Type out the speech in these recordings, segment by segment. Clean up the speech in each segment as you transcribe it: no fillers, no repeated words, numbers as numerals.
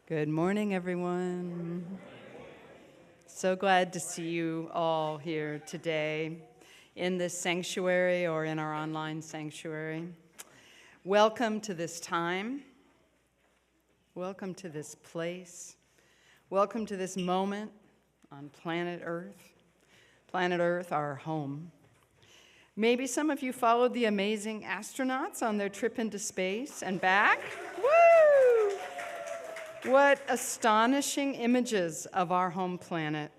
Good morning, everyone. So glad to see you all here today in this sanctuary or in our online sanctuary. Welcome to this time. Welcome to this place. Welcome to this moment on planet Earth. Planet Earth, our home. Maybe some of you followed the amazing astronauts on their trip into space and back. Woo! What astonishing images of our home planet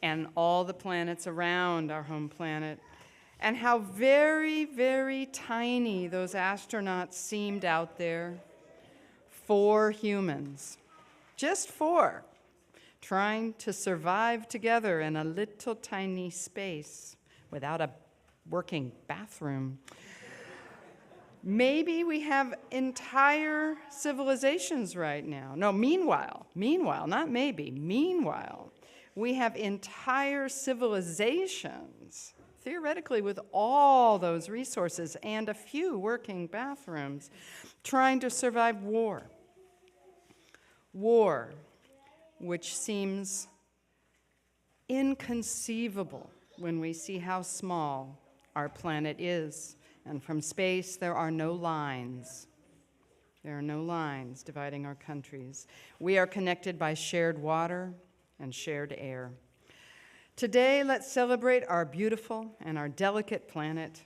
and all the planets around our home planet, and how very, very tiny those astronauts seemed out there. 4 humans, just 4, trying to survive together in a little tiny space without a working bathroom. Maybe we have entire civilizations right now. No, meanwhile, not maybe, meanwhile, we have entire civilizations, theoretically with all those resources and a few working bathrooms, trying to survive war. War, which seems inconceivable when we see how small our planet is. And from space, there are no lines. There are no lines dividing our countries. We are connected by shared water and shared air. Today, let's celebrate our beautiful and our delicate planet.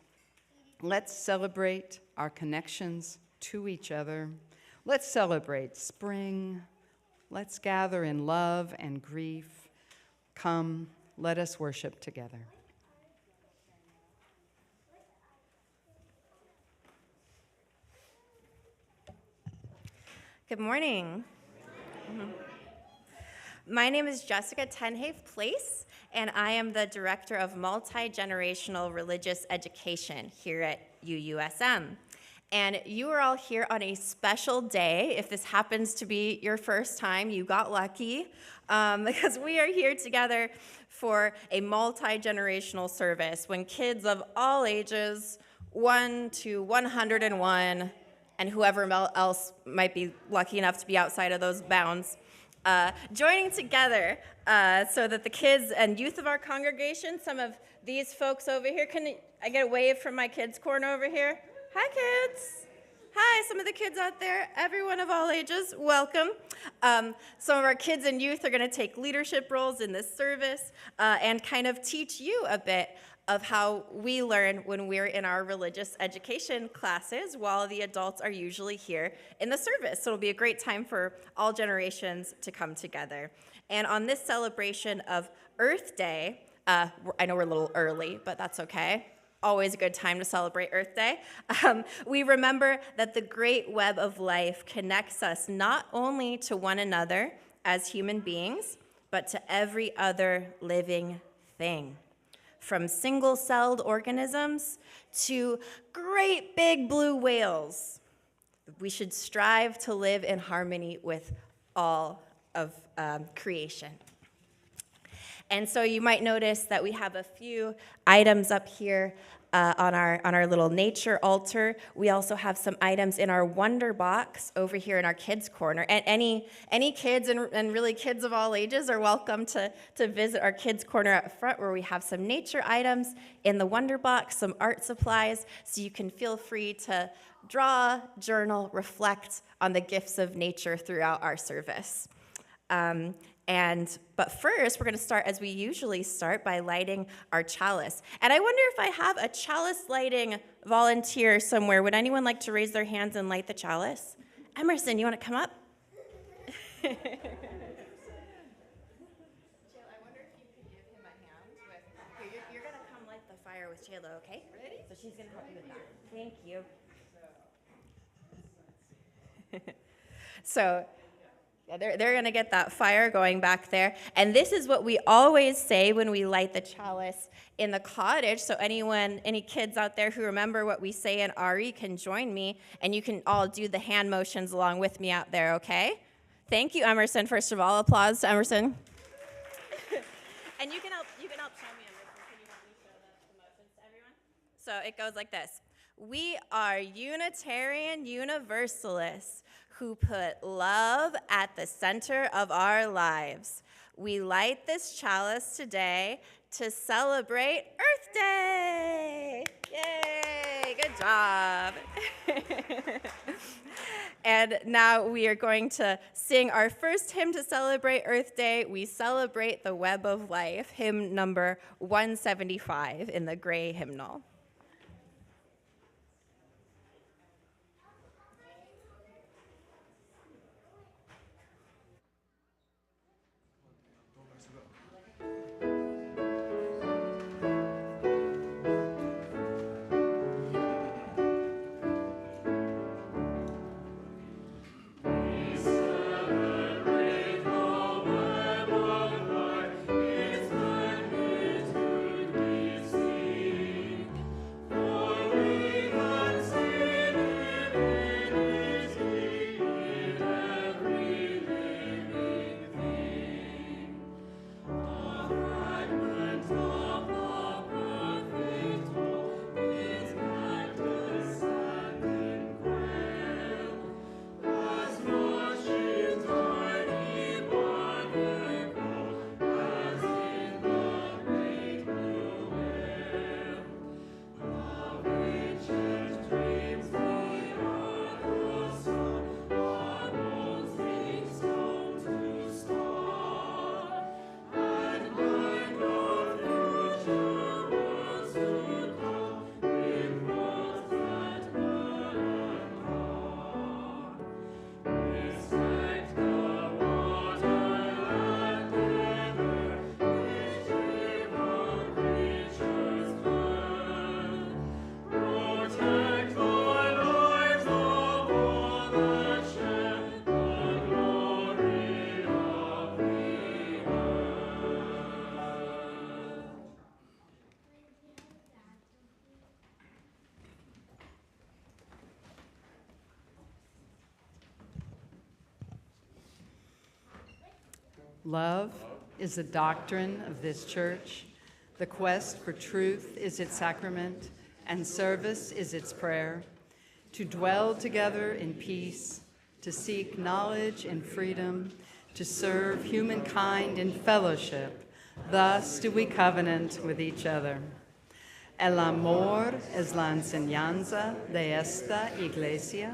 Let's celebrate our connections to each other. Let's celebrate spring. Let's gather in love and grief. Come, let us worship together. Good morning. My name is Jessica TenHave-Place, and I am the Director of Multigenerational Religious Education here at UUSM. And you are all here on a special day. If this happens to be your first time, you got lucky, because we are here together for a multi-generational service when kids of all ages, 1 to 101, and whoever else might be lucky enough to be outside of those bounds, joining together so that the kids and youth of our congregation, some of these folks over here, can I get a wave from my kids' corner over here? Hi, kids. Hi, some of the kids out there, everyone of all ages, welcome. Some of our kids and youth are going to take leadership roles in this service and kind of teach you a bit of how we learn when we're in our religious education classes while the adults are usually here in the service. So it'll be a great time for all generations to come together. And on this celebration of Earth Day, I know we're a little early, but that's okay. Always a good time to celebrate Earth Day. We remember that the great web of life connects us not only to one another as human beings, but to every other living thing. From single-celled organisms to great big blue whales. We should strive to live in harmony with all of creation. And so you might notice that we have a few items up here on our little nature altar. We also have some items in our wonder box over here in our kids' corner. And any kids and really kids of all ages are welcome to visit our kids' corner up front, where we have some nature items in the wonder box, some art supplies, so you can feel free to draw, journal, reflect on the gifts of nature throughout our service. But first, we're going to start as we usually start, by lighting our chalice. And I wonder if I have a chalice lighting volunteer somewhere. Would anyone like to raise their hands and light the chalice? Emerson, you want to come up? Jill, I wonder if you could give him a hand with... You're going to come light the fire with Chela, okay? Ready? So she's going to help you with that. Thank you. So... yeah, they're going to get that fire going back there. And this is what we always say when we light the chalice in the cottage. So any kids out there who remember what we say in RE can join me, and you can all do the hand motions along with me out there, okay? Thank you, Emerson, first of all. Applause to Emerson. And you can help show me, Emerson. Can you help me show the motions to everyone? So it goes like this. We are Unitarian Universalists who put love at the center of our lives. We light this chalice today to celebrate Earth Day. Yay, good job. And now we are going to sing our first hymn to celebrate Earth Day. We celebrate the web of life, hymn number 175 in the gray hymnal. Love is the doctrine of this church. The quest for truth is its sacrament, and service is its prayer. To dwell together in peace, to seek knowledge in freedom, to serve humankind in fellowship. Thus do we covenant with each other. El amor es la enseñanza de esta iglesia.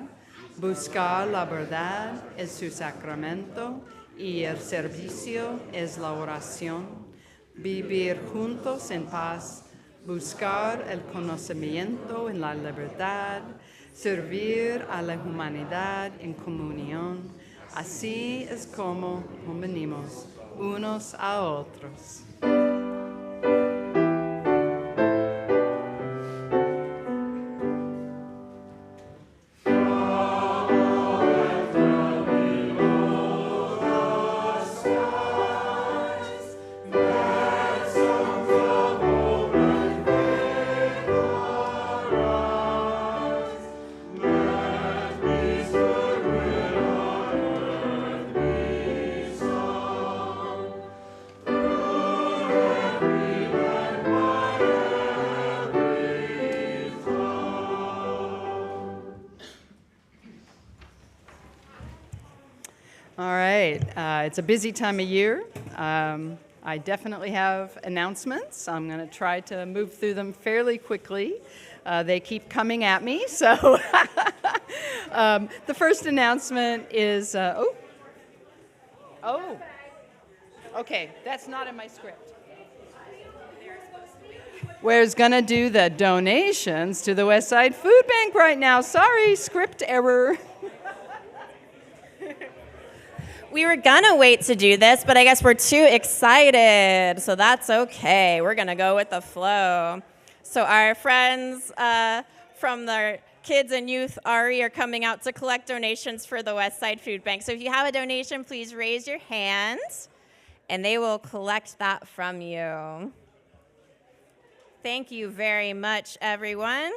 Buscar la verdad es su sacramento y el servicio es la oración. Vivir juntos en paz, buscar el conocimiento en la libertad, servir a la humanidad en comunión. Así es como convenimos unos a otros. It's a busy time of year. I definitely have announcements. I'm going to try to move through them fairly quickly. They keep coming at me, so the first announcement is, okay, that's not in my script. We're going to do the donations to the West Side Food Bank right now. Sorry, script error. We were gonna wait to do this, but I guess we're too excited, so that's okay. We're gonna go with the flow. So our friends from the Kids and Youth RE are coming out to collect donations for the West Side Food Bank. So if you have a donation, please raise your hand, and they will collect that from you. Thank you very much, everyone.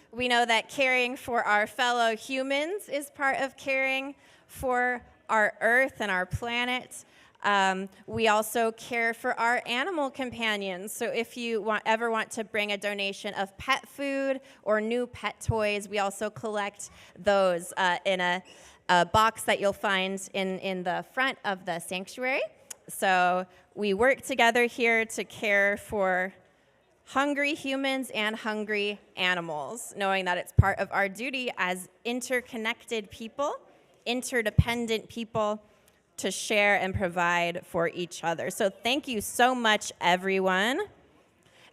We know that caring for our fellow humans is part of caring for our earth and our planet. We also care for our animal companions. So if you ever want to bring a donation of pet food or new pet toys, we also collect those in a box that you'll find in the front of the sanctuary. So we work together here to care for hungry humans and hungry animals, knowing that it's part of our duty as interconnected people, interdependent people, to share and provide for each other. So thank you so much, everyone.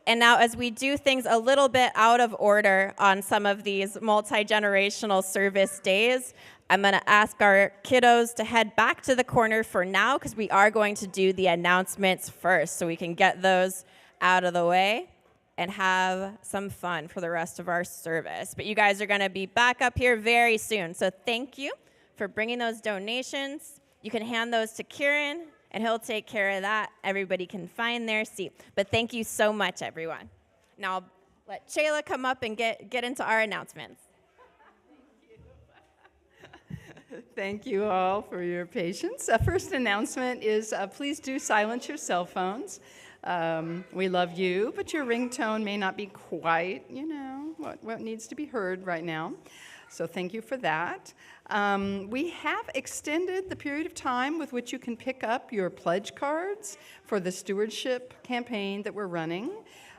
And now as we do things a little bit out of order on some of these multi-generational service days, I'm going to ask our kiddos to head back to the corner for now, because we are going to do the announcements first, so we can get those out of the way and have some fun for the rest of our service. But you guys are going to be back up here very soon. So thank you for bringing those donations. You can hand those to Kieran, and he'll take care of that. Everybody can find their seat. But thank you so much, everyone. Now I'll let Chela come up and get into our announcements. Thank you all for your patience. First announcement is please do silence your cell phones. We love you, but your ringtone may not be quite, what needs to be heard right now. So thank you for that. We have extended the period of time with which you can pick up your pledge cards for the stewardship campaign that we're running.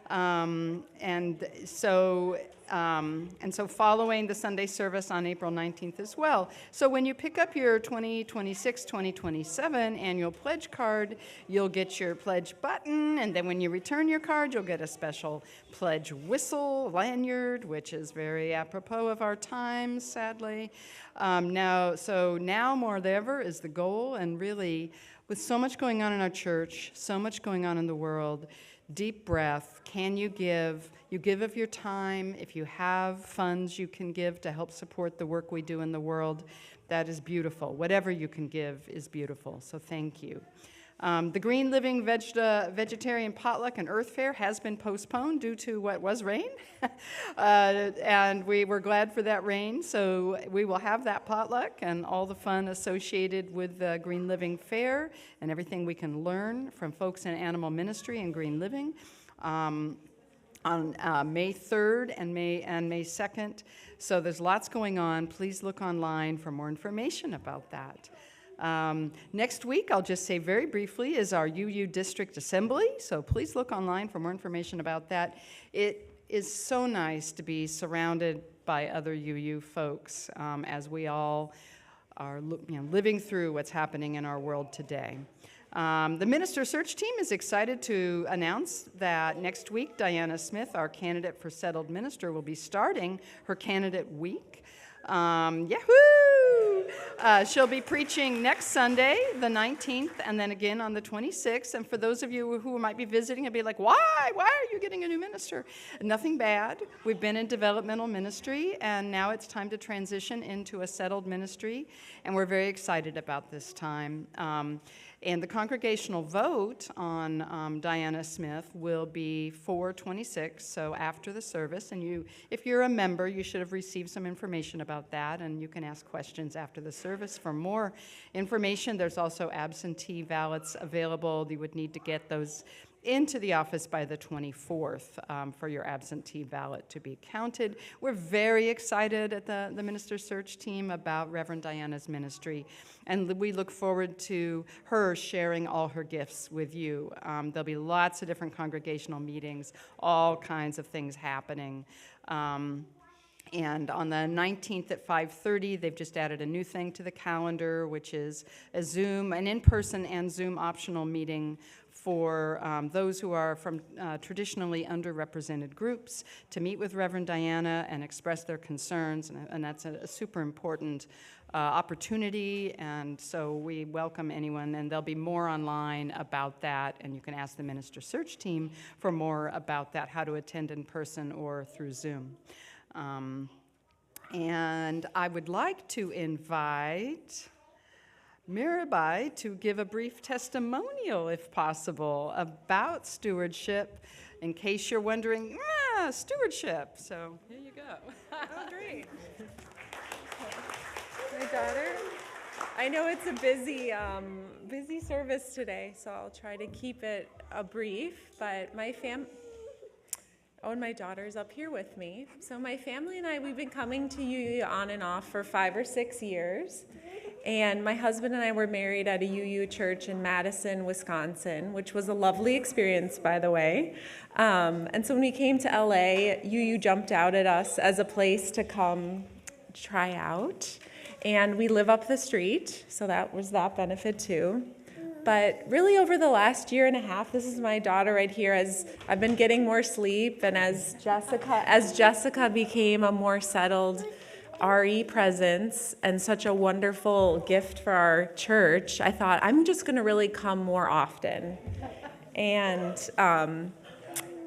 And so following the Sunday service on April 19th as well. So when you pick up your 2026, 2027 annual pledge card, you'll get your pledge button, and then when you return your card, you'll get a special pledge whistle lanyard, which is very apropos of our times, sadly. Now more than ever is the goal, and really, with so much going on in our church, so much going on in the world, deep breath. Can you give? You give of your time. If you have funds you can give to help support the work we do in the world, that is beautiful. Whatever you can give is beautiful, so thank you. The Green Living Vegetarian Potluck and Earth Fair has been postponed due to what was rain, and we were glad for that rain, so we will have that potluck and all the fun associated with the Green Living Fair and everything we can learn from folks in animal ministry and green living on May 3rd and May 2nd. So there's lots going on. Please look online for more information about that. Next week, I'll just say very briefly, is our UU District Assembly, so please look online for more information about that. It is so nice to be surrounded by other UU folks as we all are living through what's happening in our world today. The Minister Search Team is excited to announce that next week, Diana Smith, our candidate for settled minister, will be starting her candidate week. Yahoo! She'll be preaching next Sunday, the 19th, and then again on the 26th. And for those of you who might be visiting and be like, why are you getting a new minister? Nothing bad. We've been in developmental ministry, and now it's time to transition into a settled ministry, and we're very excited about this time. And the congregational vote on Diana Smith will be 4/26, so after the service. And if you're a member, you should have received some information about that, and you can ask questions after the service. For more information, there's also absentee ballots available. You would need to get those into the office by the 24th for your absentee ballot to be counted. We're very excited at the Minister Search Team about Reverend Diana's ministry, and we look forward to her sharing all her gifts with you. There'll be lots of different congregational meetings, all kinds of things happening. And on the 19th at 5:30, they've just added a new thing to the calendar, which is an in-person and Zoom optional meeting for those who are from traditionally underrepresented groups to meet with Reverend Diana and express their concerns, and that's a super important opportunity, and so we welcome anyone, and there'll be more online about that, and you can ask the Minister Search Team for more about that, how to attend in person or through Zoom. And I would like to invite Mirabai to give a brief testimonial, if possible, about stewardship, in case you're wondering, stewardship. So here you go. Oh, great. My daughter. I know it's a busy service today, so I'll try to keep it brief. But and my daughter's up here with me. So my family and I, we've been coming to UU on and off for 5 or 6 years. And my husband and I were married at a UU church in Madison, Wisconsin, which was a lovely experience, by the way. And so when we came to LA, UU jumped out at us as a place to come try out. And we live up the street, so that was that benefit too. But really over the last year and a half, this is my daughter right here, as I've been getting more sleep, and as Jessica became a more settled RE presence and such a wonderful gift for our church, I thought, I'm just going to really come more often. And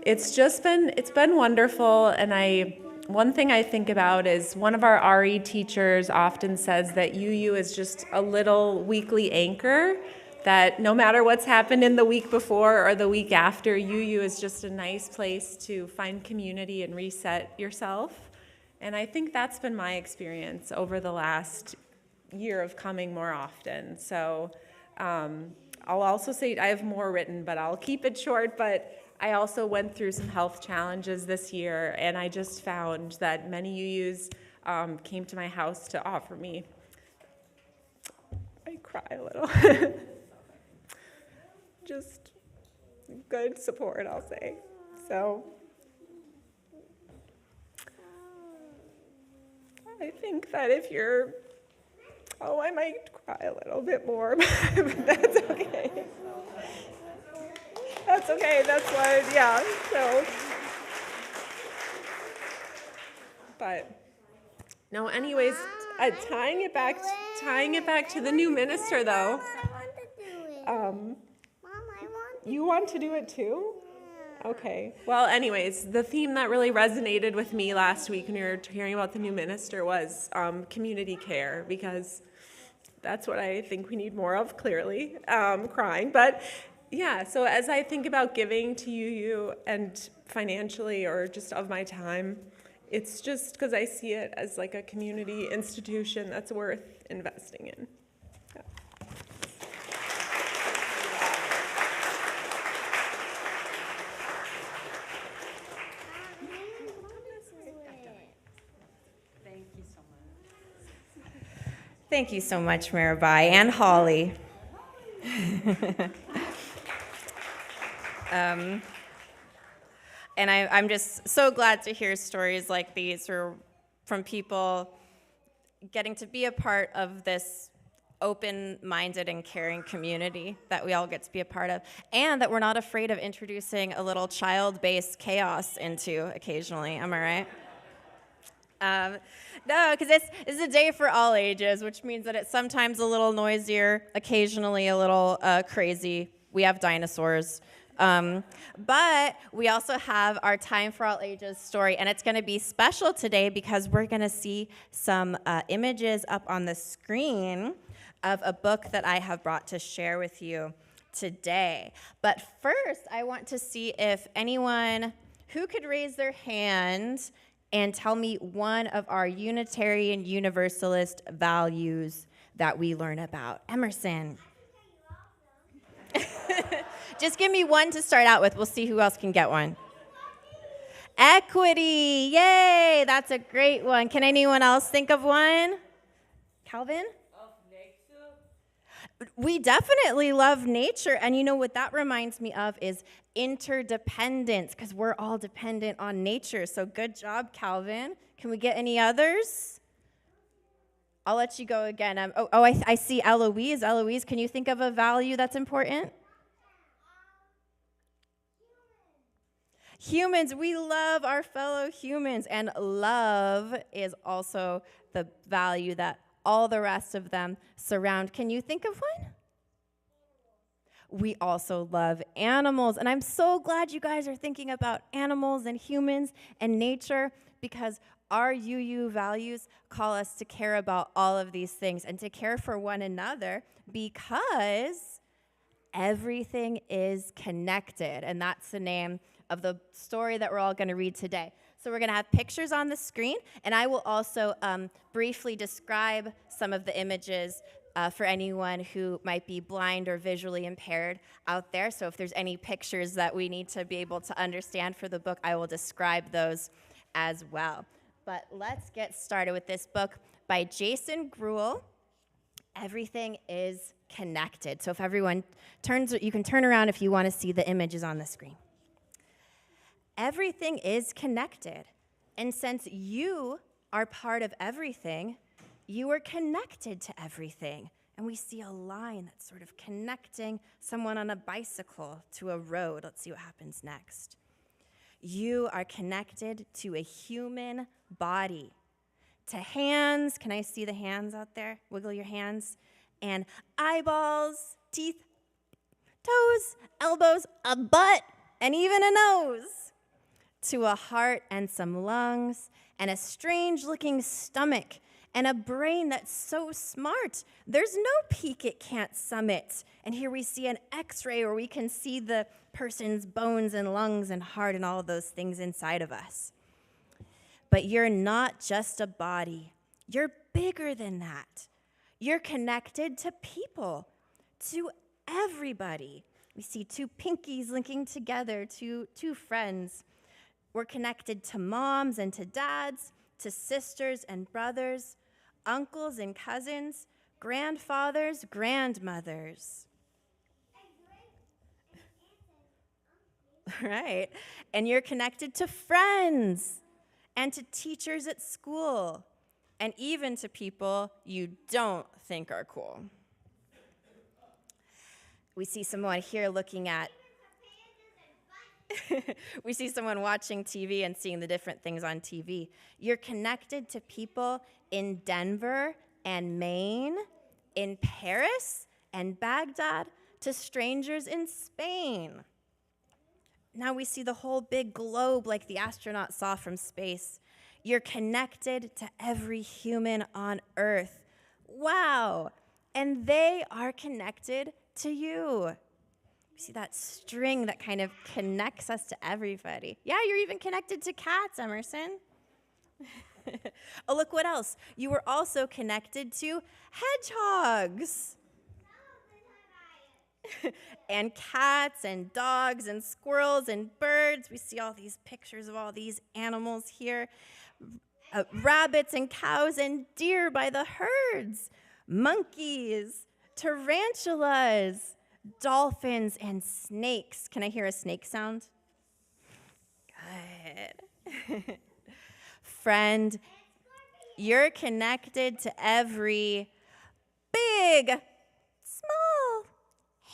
it's been wonderful. And one thing I think about is one of our RE teachers often says that UU is just a little weekly anchor, that no matter what's happened in the week before or the week after, UU is just a nice place to find community and reset yourself. And I think that's been my experience over the last year of coming more often. So I'll also say I have more written, but I'll keep it short. But I also went through some health challenges this year, and I just found that many UUs came to my house to offer me. I cry a little. Just good support, I'll say. So I think that if you're, I might cry a little bit more, but that's okay. That's okay, that's what, yeah, so. But, no, anyways, tying it back to the new minister, though. You want to do it too? Okay. Well, anyways, the theme that really resonated with me last week when we were hearing about the new minister was community care, because that's what I think we need more of, clearly, crying. But yeah, so as I think about giving to UU and financially or just of my time, it's just because I see it as like a community institution that's worth investing in. Yeah. Thank you so much, Mirabai and Holly. And I'm just so glad to hear stories like these from people getting to be a part of this open-minded and caring community that we all get to be a part of, and that we're not afraid of introducing a little child-based chaos into occasionally. Am I right? No, because this is a day for all ages, which means that it's sometimes a little noisier, occasionally a little crazy. We have dinosaurs. But we also have our Time for All Ages story, and it's going to be special today because we're going to see some images up on the screen of a book that I have brought to share with you today. But first, I want to see if anyone who could raise their hand and tell me one of our Unitarian Universalist values that we learn about. Emerson. Just give me one to start out with. We'll see who else can get one. Equity. Yay, that's a great one. Can anyone else think of one? Calvin? We definitely love nature, and you know what that reminds me of is interdependence, because we're all dependent on nature. So good job, Calvin. Can we get any others? I'll let you go again. I see Eloise. Eloise, can you think of a value that's important? Humans, we love our fellow humans, and love is also the value that all the rest of them surround. Can you think of one? We also love animals, and I'm so glad you guys are thinking about animals and humans and nature, because our UU values call us to care about all of these things and to care for one another, because everything is connected, and that's the name of the story that we're all going to read today. So we're going to have pictures on the screen, and I will also briefly describe some of the images for anyone who might be blind or visually impaired out there. So if there's any pictures that we need to be able to understand for the book, I will describe those as well. But let's get started with this book by Jason Gruel. Everything is connected. So if everyone turns, you can turn around if you want to see the images on the screen. Everything is connected. And since you are part of everything, you are connected to everything. And we see a line that's sort of connecting someone on a bicycle to a road. Let's see what happens next. You are connected to a human body, to hands. Can I see the hands out there? Wiggle your hands. And eyeballs, teeth, toes, elbows, a butt, and even a nose. To a heart and some lungs, and a strange-looking stomach, and a brain that's so smart. There's no peak it can't summit. And here we see an x-ray where we can see the person's bones and lungs and heart and all of those things inside of us. But you're not just a body. You're bigger than that. You're connected to people, to everybody. We see two pinkies linking together, two friends. We're connected to moms and to dads, to sisters and brothers, uncles and cousins, grandfathers, grandmothers. Right. And you're connected to friends and to teachers at school and even to people you don't think are cool. We see someone here looking at we see someone watching TV and seeing the different things on TV. You're connected to people in Denver and Maine, in Paris and Baghdad, to strangers in Spain. Now we see the whole big globe like the astronaut saw from space. You're connected to every human on Earth. Wow! And they are connected to you. See that string that kind of connects us to everybody. Yeah, you're even connected to cats, Emerson. Oh, look what else. You were also connected to hedgehogs. And cats and dogs and squirrels and birds. We see all these pictures of all these animals here. Rabbits and cows and deer by the herds. Monkeys, tarantulas, dolphins and snakes. Can I hear a snake sound? Good. Friend, you're connected to every big, small,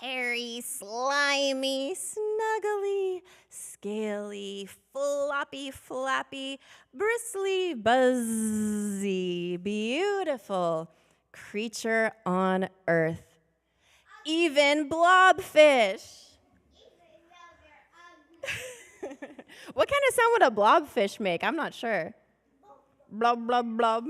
hairy, slimy, snuggly, scaly, floppy, flappy, bristly, buzzy, beautiful creature on Earth. Even blobfish. What kind of sound would a blobfish make? I'm not sure. Blob, blob, blob.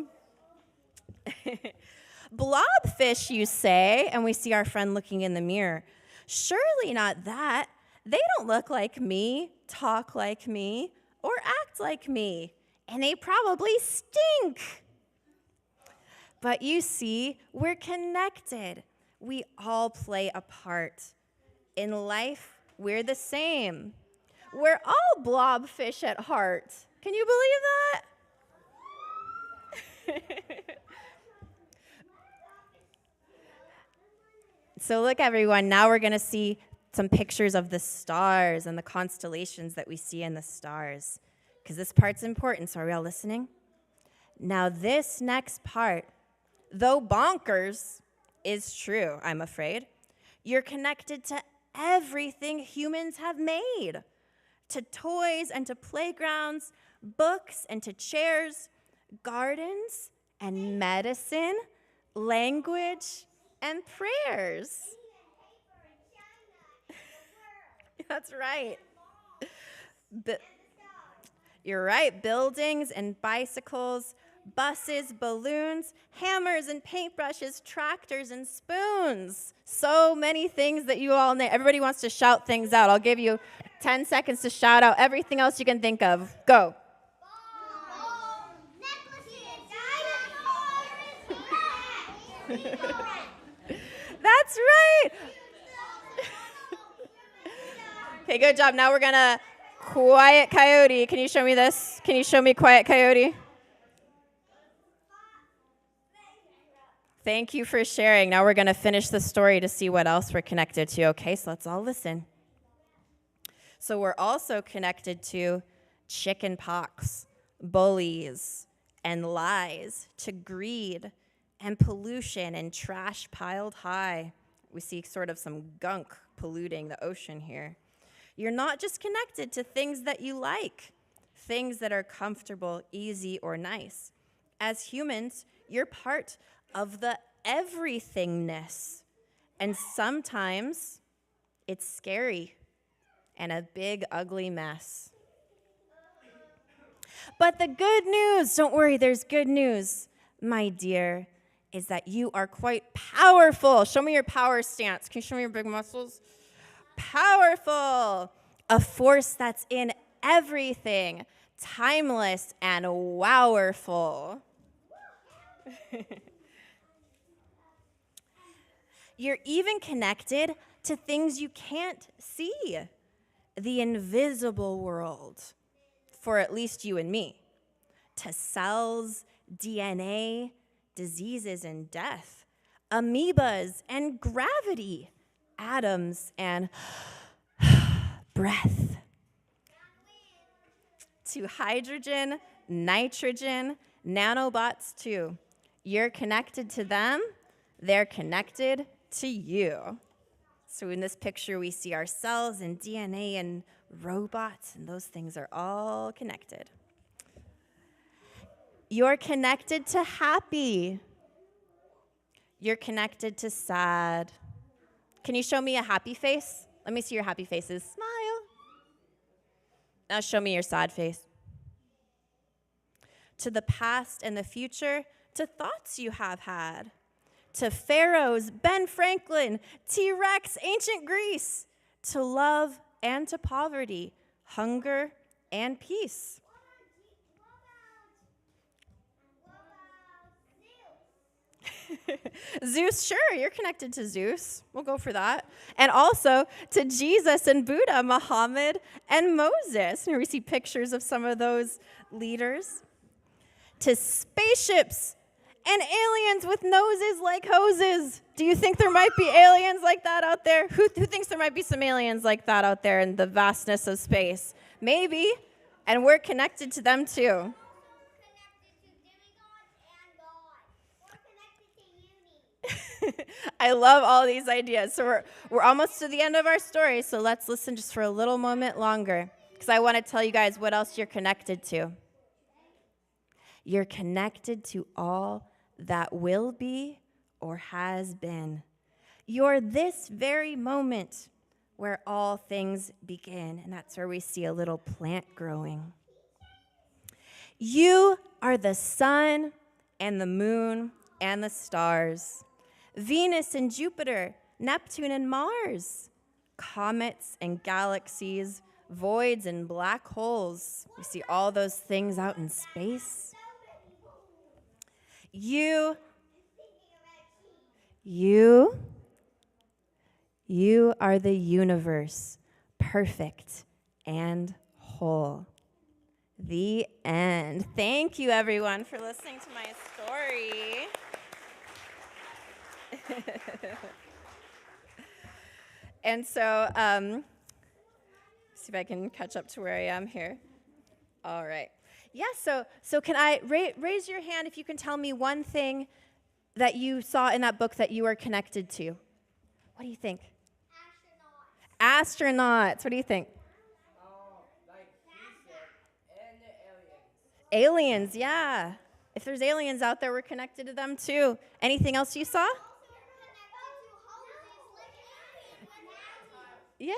Blobfish, you say, and we see our friend looking in the mirror. Surely not that. They don't look like me, talk like me, or act like me, and they probably stink. But you see, we're connected. We all play a part. In life, we're the same. We're all blobfish at heart. Can you believe that? So look, everyone, now we're going to see some pictures of the stars and the constellations that we see in the stars, because this part's important. So are we all listening? Now this next part, though bonkers, is true, I'm afraid. You're connected to everything humans have made, to toys and to playgrounds, books and to chairs, gardens and medicine, language and prayers. That's right. You're right, buildings and bicycles, buses, balloons, hammers and paintbrushes, tractors and spoons. So many things that you all know. Everybody wants to shout things out. I'll give you 10 seconds to shout out everything else you can think of. Go. That's right. Okay, good job. Now we're going to quiet coyote. Can you show me this? Can you show me quiet coyote? Thank you for sharing. Now we're going to finish the story to see what else we're connected to. Okay, so let's all listen. So we're also connected to chicken pox, bullies, and lies, to greed and pollution and trash piled high. We see sort of some gunk polluting the ocean here. You're not just connected to things that you like, things that are comfortable, easy, or nice. As humans, you're part of the everythingness. And sometimes it's scary and a big, ugly mess. But the good news, don't worry, there's good news, my dear, is that you are quite powerful. Show me your power stance. Can you show me your big muscles? Powerful. A force that's in everything, timeless and wowerful. You're even connected to things you can't see, the invisible world, for at least you and me, to cells, DNA, diseases and death, amoebas and gravity, atoms and breath, to hydrogen, nitrogen, nanobots too. You're connected to them, they're connected to you. So in this picture, we see our cells and DNA and robots, and those things are all connected. You're connected to happy. You're connected to sad. Can you show me a happy face? Let me see your happy faces. Smile. Now show me your sad face. To the past and the future, to thoughts you have had. To pharaohs, Ben Franklin, T-Rex, ancient Greece. To love and to poverty, hunger and peace. Zeus, sure, you're connected to Zeus. We'll go for that. And also to Jesus and Buddha, Muhammad and Moses. Here we see pictures of some of those leaders. To spaceships and aliens with noses like hoses. Do you think there might be aliens like that out there? Who thinks there might be some aliens like that out there in the vastness of space? Maybe, and we're connected to them too. I love all these ideas. So we're almost to the end of our story, so let's listen just for a little moment longer, because I want to tell you guys what else you're connected to. You're connected to all that will be or has been. You're this very moment where all things begin, and that's where we see a little plant growing. You are the sun and the moon and the stars, Venus and Jupiter, Neptune and Mars, comets and galaxies, voids and black holes. We see all those things out in space. You are the universe, perfect and whole. The end. Thank you, everyone, for listening to my story. And so, see if I can catch up to where I am here. All right. Yeah, so can I raise your hand if you can tell me one thing that you saw in that book that you are connected to? What do you think? Astronauts. What do you think? Like and the aliens. Aliens, yeah. If there's aliens out there, we're connected to them too. Anything else you saw? Yeah.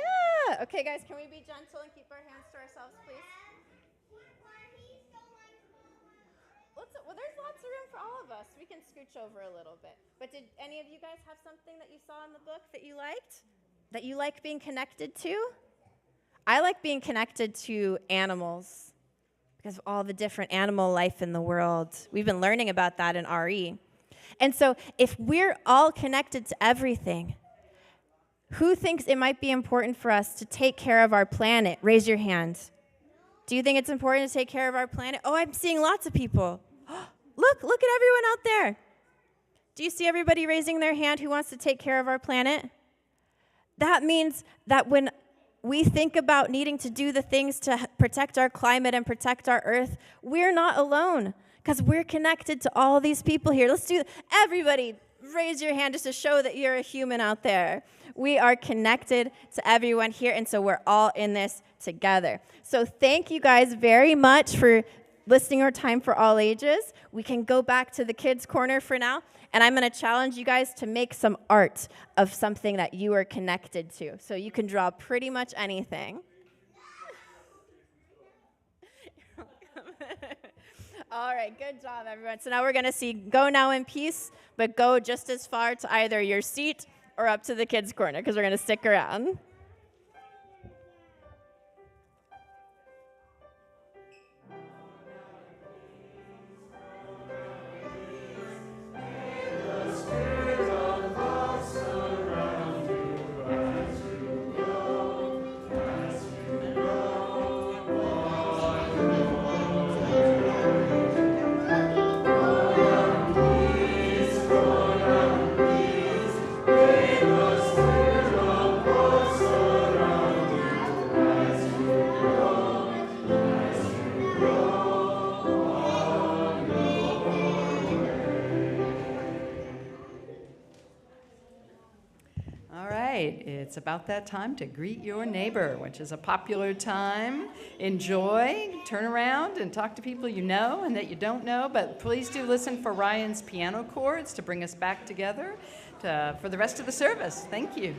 Okay, guys, can we be gentle and keep our hands to ourselves, please? Well, there's lots of room for all of us. We can scooch over a little bit. But did any of you guys have something that you saw in the book that you liked? That you like being connected to? I like being connected to animals because of all the different animal life in the world. We've been learning about that in RE. And so if we're all connected to everything, who thinks it might be important for us to take care of our planet? Raise your hand. Do you think it's important to take care of our planet? Oh, I'm seeing lots of people. Look at everyone out there. Do you see everybody raising their hand who wants to take care of our planet? That means that when we think about needing to do the things to protect our climate and protect our earth, we're not alone because we're connected to all these people here. Let's do, everybody raise your hand just to show that you're a human out there. We are connected to everyone here, and so we're all in this together. So thank you guys very much for listening our time for all ages. We can go back to the kids' corner for now, and I'm going to challenge you guys to make some art of something that you are connected to. So you can draw pretty much anything. All right, good job, everyone. So now we're going to see Go Now in Peace, but go just as far to either your seat or up to the kids' corner, because we're going to stick around. It's about that time to greet your neighbor, which is a popular time. Enjoy, turn around and talk to people you know and that you don't know, but please do listen for Ryan's piano chords to bring us back together for the rest of the service. Thank you.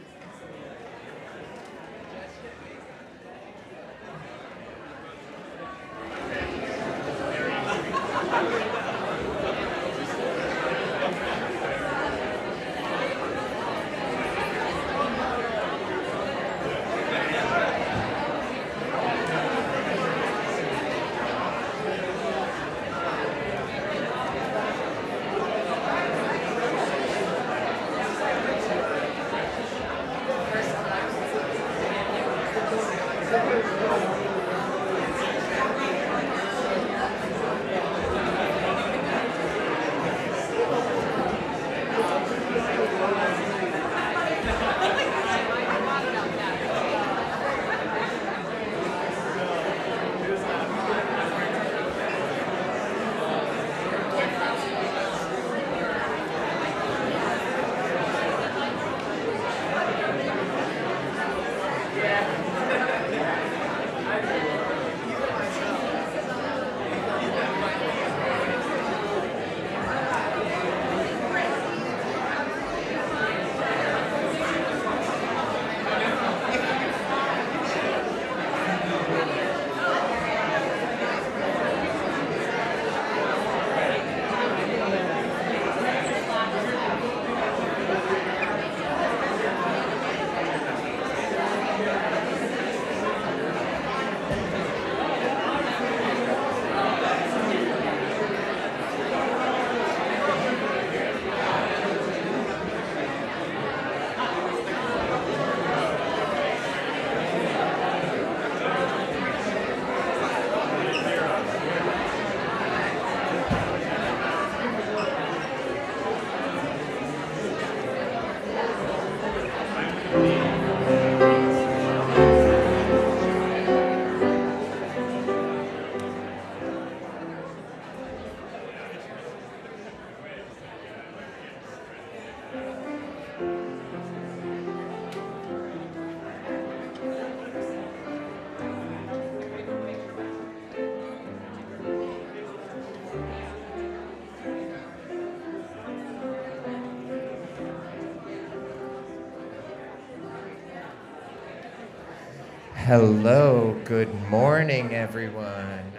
Hello, good morning, everyone.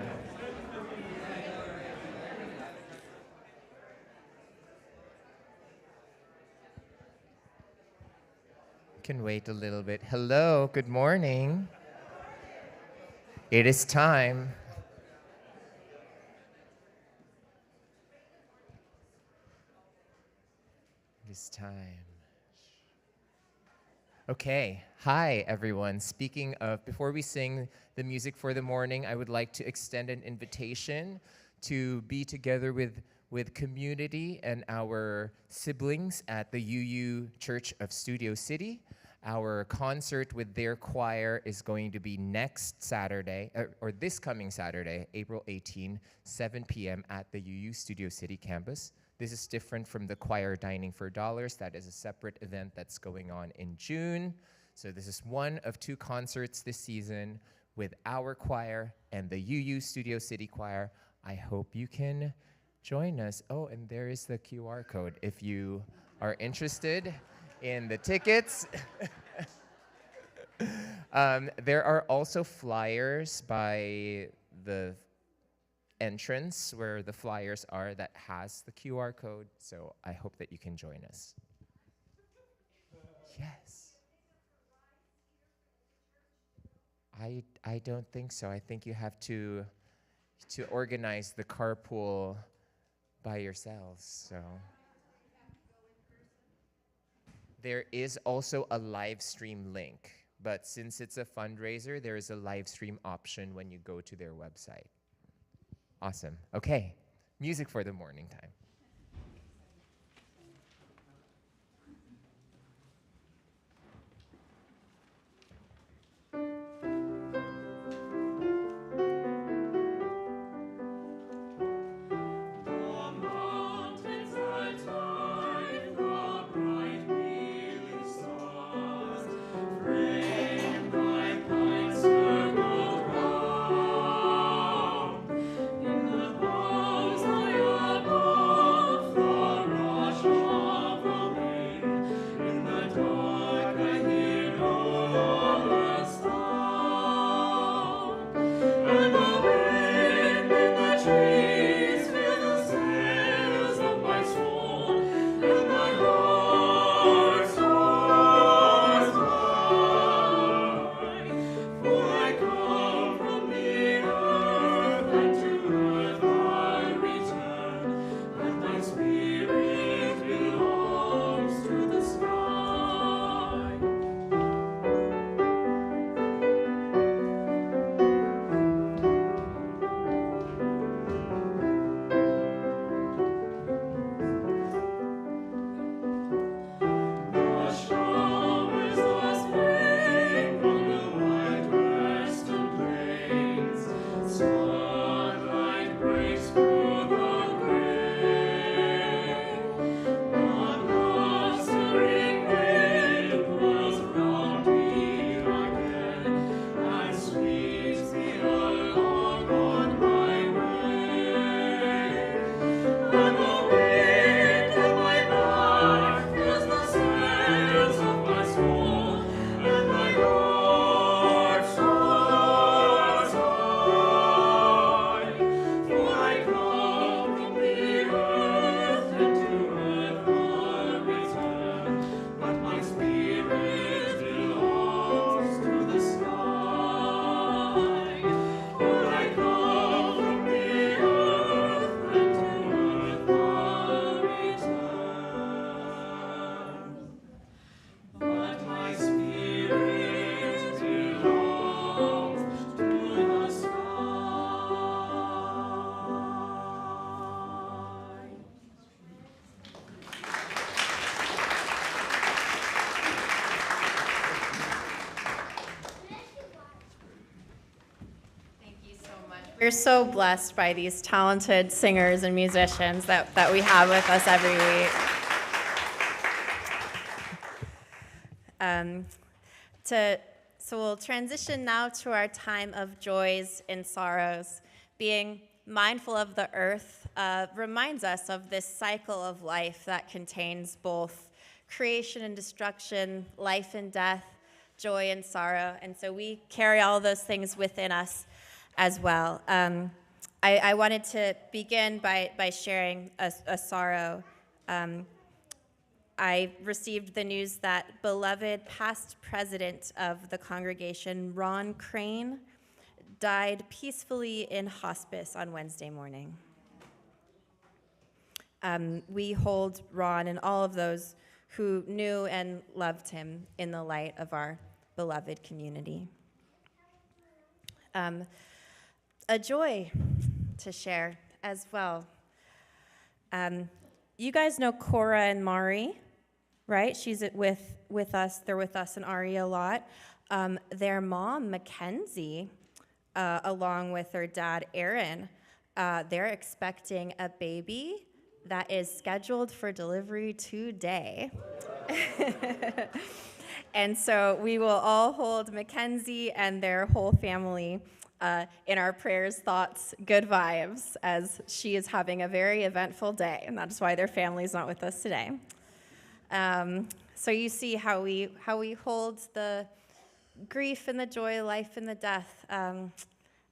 Can wait a little bit. Hello, good morning. It is time. is time. Okay, hi everyone. Speaking of, before we sing the music for the morning, I would like to extend an invitation to be together with community and our siblings at the UU Church of Studio City. Our concert with their choir is going to be next Saturday, or this coming Saturday, April 18, 7 p.m. at the UU Studio City campus. This is different from the choir Dining for Dollars. That is a separate event that's going on in June. So this is one of 2 concerts this season with our choir and the UU Studio City Choir. I hope you can join us. Oh, and there is the QR code if you are interested in the tickets. There are also flyers by the entrance where the flyers are that has the QR code, so I hope that you can join us. Yes. I don't think so. I think you have to organize the carpool by yourselves, so. There is also a live stream link, but since it's a fundraiser, there is a live stream option when you go to their website. Awesome. Okay, music for the morning time. We're so blessed by these talented singers and musicians that we have with us every week. So we'll transition now to our time of joys and sorrows. Being mindful of the earth reminds us of this cycle of life that contains both creation and destruction, life and death, joy and sorrow. And so we carry all those things within us as well. I wanted to begin by sharing a sorrow. I received the news that beloved past president of the congregation, Ron Crane, died peacefully in hospice on Wednesday morning. We hold Ron and all of those who knew and loved him in the light of our beloved community. A joy to share as well. You guys know Cora and Mari, right? She's with us. They're with us in RE a lot. Their mom, Mackenzie, along with her dad, Aaron, they're expecting a baby that is scheduled for delivery today. And so we will all hold Mackenzie and their whole family in our prayers, thoughts, good vibes, as she is having a very eventful day, and that's why their family is not with us today. So you see how we hold the grief and the joy, life and the death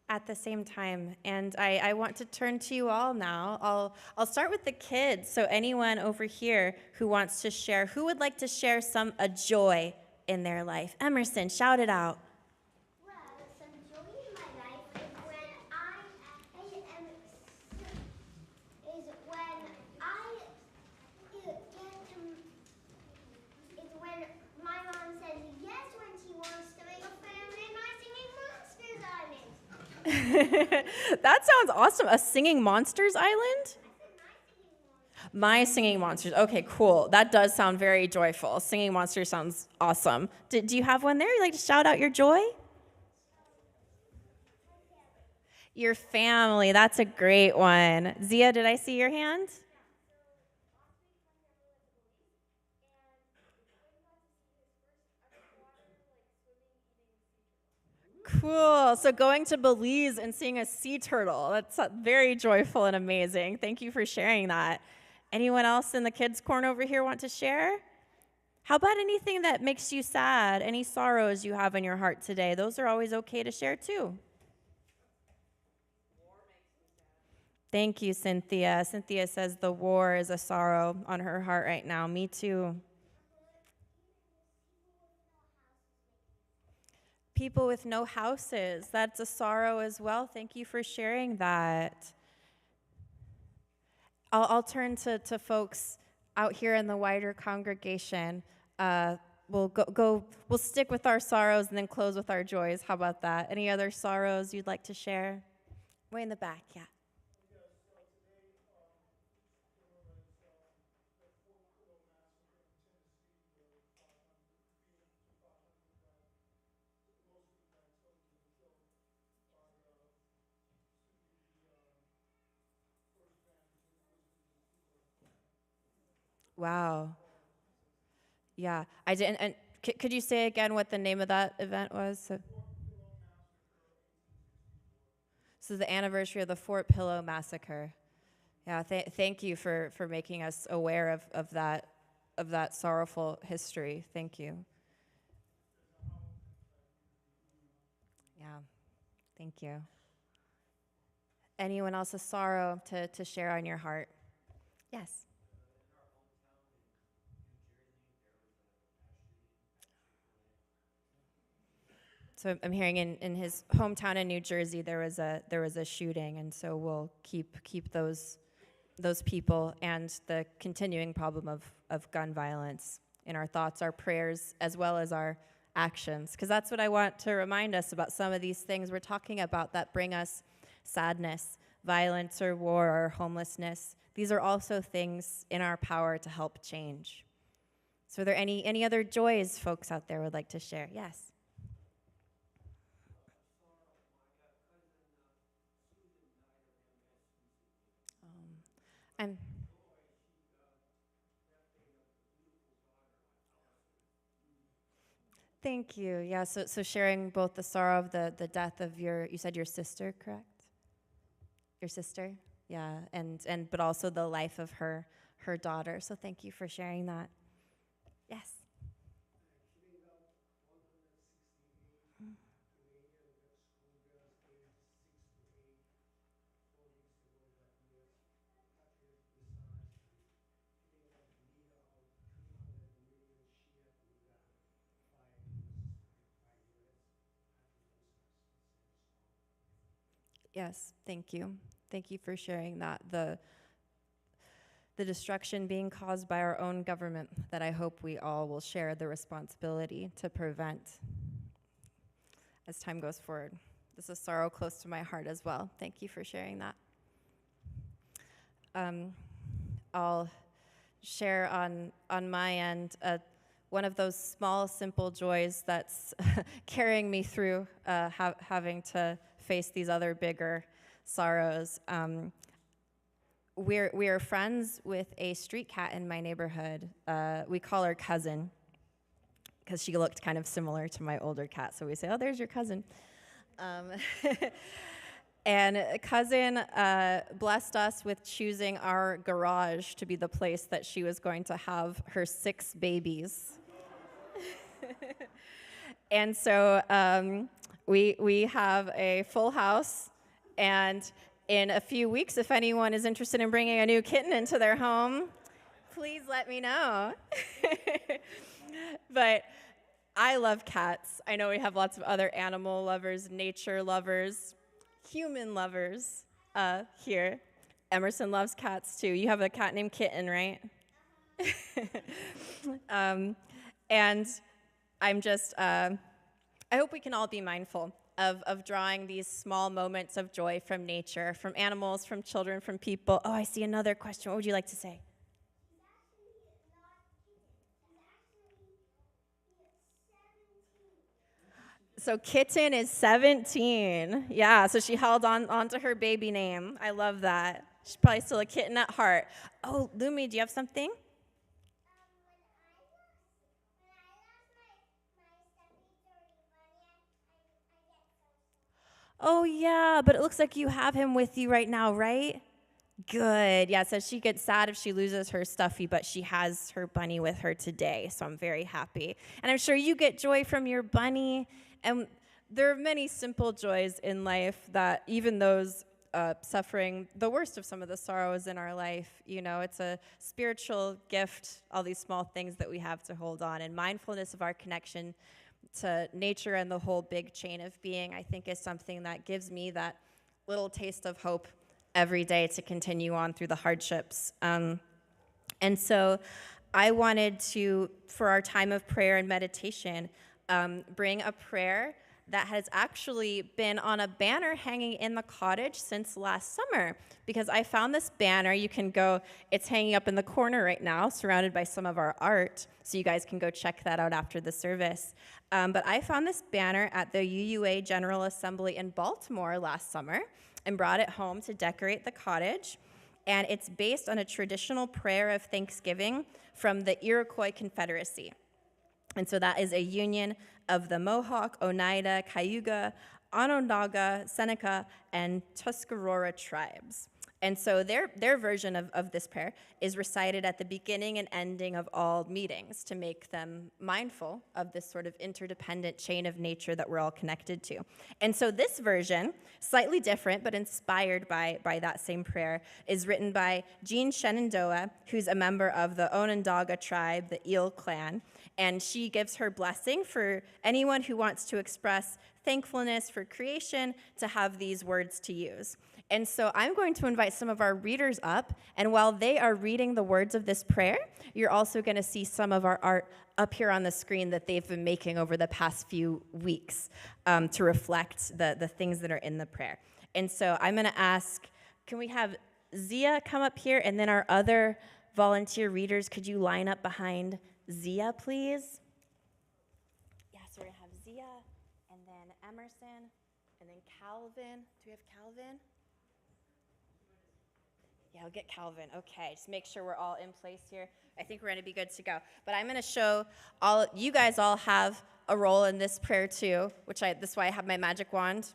at the same time. And I want to turn to you all now. I'll start with the kids. So anyone over here who wants to share, who would like to share a joy in their life? Emerson, shout it out. Well, some joy in my life is when when my mom says yes when she wants to make a family in my singing monsters island. That sounds awesome. A singing monsters island? My Singing Monsters. Okay, cool. That does sound very joyful. Singing Monsters sounds awesome. Do you have one there? You'd like to shout out your joy? Your family. That's a great one. Zia, did I see your hand? Cool. So going to Belize and seeing a sea turtle. That's very joyful and amazing. Thank you for sharing that. Anyone else in the kids' corner over here want to share? How about anything that makes you sad? Any sorrows you have in your heart today? Those are always okay to share too. Thank you, Cynthia. Cynthia says the war is a sorrow on her heart right now. Me too. People with no houses, that's a sorrow as well. Thank you for sharing that. I'll turn to folks out here in the wider congregation. We'll stick with our sorrows and then close with our joys. How about that? Any other sorrows you'd like to share? Way in the back, yeah. Wow. Yeah, I didn't. And could you say again what the name of that event was? So the anniversary of the Fort Pillow Massacre. Yeah, thank you for making us aware of that sorrowful history. Thank you. Yeah, thank you. Anyone else a sorrow to share on your heart? Yes. So I'm hearing in his hometown in New Jersey there was a shooting, and so we'll keep those people and the continuing problem of gun violence in our thoughts, our prayers, as well as our actions. Because that's what I want to remind us about, some of these things we're talking about that bring us sadness, violence or war or homelessness. These are also things in our power to help change. So are there any other joys folks out there would like to share? Yes. Thank you. Yeah, so sharing both the sorrow of the death of you said your sister, correct? Your sister? Yeah, and but also the life of her daughter. So thank you for sharing that. Yes. Yes, thank you. Thank you for sharing that. the destruction being caused by our own government that I hope we all will share the responsibility to prevent as time goes forward. This is sorrow close to my heart as well. Thank you for sharing that. I'll share on my end one of those small, simple joys that's carrying me through having to face these other bigger sorrows. We are friends with a street cat in my neighborhood. We call her Cousin because she looked kind of similar to my older cat. So we say, oh, there's your cousin. And Cousin blessed us with choosing our garage to be the place that she was going to have her 6 babies. And so we have a full house, and in a few weeks, if anyone is interested in bringing a new kitten into their home, please let me know. But I love cats. I know we have lots of other animal lovers, nature lovers, human lovers here. Emerson loves cats too. You have a cat named Kitten, right? And I'm just, I hope we can all be mindful of drawing these small moments of joy from nature, from animals, from children, from people. Oh, I see another question. What would you like to say? So Kitten is 17. Yeah, so she held on to her baby name. I love that. She's probably still a kitten at heart. Oh, Lumi, do you have something? Oh, yeah, but it looks like you have him with you right now, right? Good. Yeah, so she gets sad if she loses her stuffy, but she has her bunny with her today, so I'm very happy. And I'm sure you get joy from your bunny. And there are many simple joys in life that even those suffering the worst of some of the sorrows in our life, you know, it's a spiritual gift, all these small things that we have to hold on. And mindfulness of our connection to nature and the whole big chain of being, I think, is something that gives me that little taste of hope every day to continue on through the hardships. And so I wanted to, for our time of prayer and meditation, bring a prayer that has actually been on a banner hanging in the cottage since last summer, because I found this banner. You can go, it's hanging up in the corner right now, surrounded by some of our art, so you guys can go check that out after the service. But I found this banner at the UUA General Assembly in Baltimore last summer and brought it home to decorate the cottage. And it's based on a traditional prayer of thanksgiving from the Iroquois Confederacy. And so that is a union of the Mohawk, Oneida, Cayuga, Onondaga, Seneca, and Tuscarora tribes. And so their version of this prayer is recited at the beginning and ending of all meetings to make them mindful of this sort of interdependent chain of nature that we're all connected to. And so this version, slightly different but inspired by that same prayer, is written by Jean Shenandoah, who's a member of the Onondaga tribe, the Eel clan, and she gives her blessing for anyone who wants to express thankfulness for creation to have these words to use. And so I'm going to invite some of our readers up, and while they are reading the words of this prayer, you're also going to see some of our art up here on the screen that they've been making over the past few weeks to reflect the things that are in the prayer. And so I'm going to ask, can we have Zia come up here, and then our other volunteer readers, could you line up behind Zia, please? Yeah, so we're going to have Zia, and then Emerson, and then Calvin. Do we have Calvin? Yeah, I'll get Calvin. Okay, just make sure we're all in place here. I think we're going to be good to go. But I'm going to show you guys all have a role in this prayer too, this is why I have my magic wand.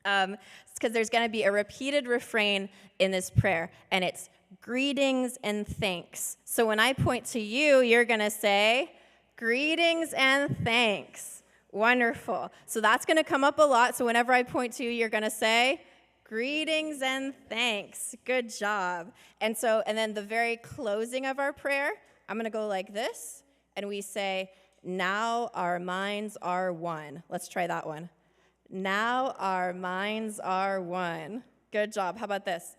It's because there's going to be a repeated refrain in this prayer, and it's greetings and thanks. So when I point to you, you're going to say, greetings and thanks. Wonderful. So that's going to come up a lot. So whenever I point to you, you're going to say, greetings and thanks. Good job. And then the very closing of our prayer, I'm going to go like this, and we say, now our minds are one. Let's try that one. Now our minds are one. Good job. How about this?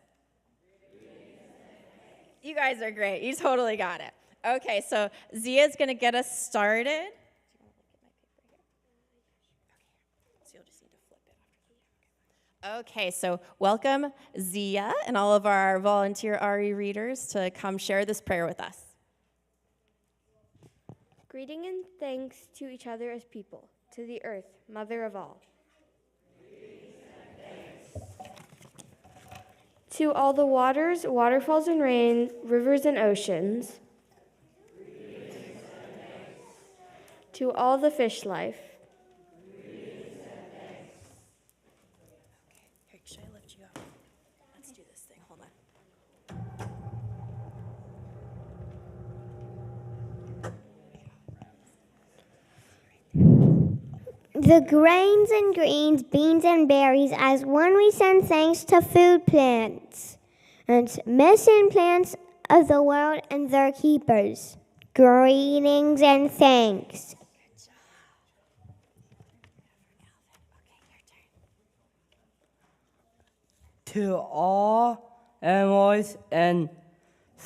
You guys are great. You totally got it. Okay, so Zia's going to get us started. Okay, so welcome Zia and all of our volunteer RE readers to come share this prayer with us. Greeting and thanks to each other as people, to the earth, mother of all. To all the waters, waterfalls and rain, rivers and oceans. To all the fish life. Here, should I lift you up? Let's do this thing. Hold on. The grains and greens, beans and berries, as one we send thanks to food plants and medicine plants of the world and their keepers. Greetings and thanks. To all animals and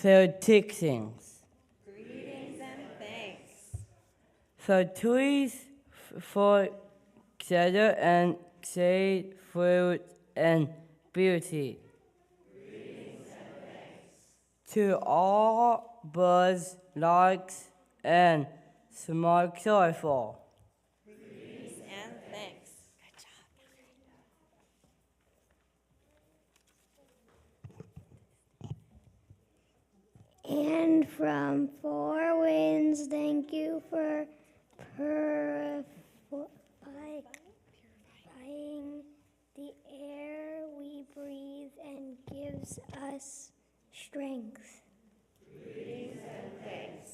their things. Greetings and thanks. The trees for shelter and shade, fruit and beauty. Greetings and thanks. To all birds, larks, and small joyful. Greetings and thanks. Good job. And from four winds, thank you for purifying the air we breathe and gives us strength. Greetings and thanks.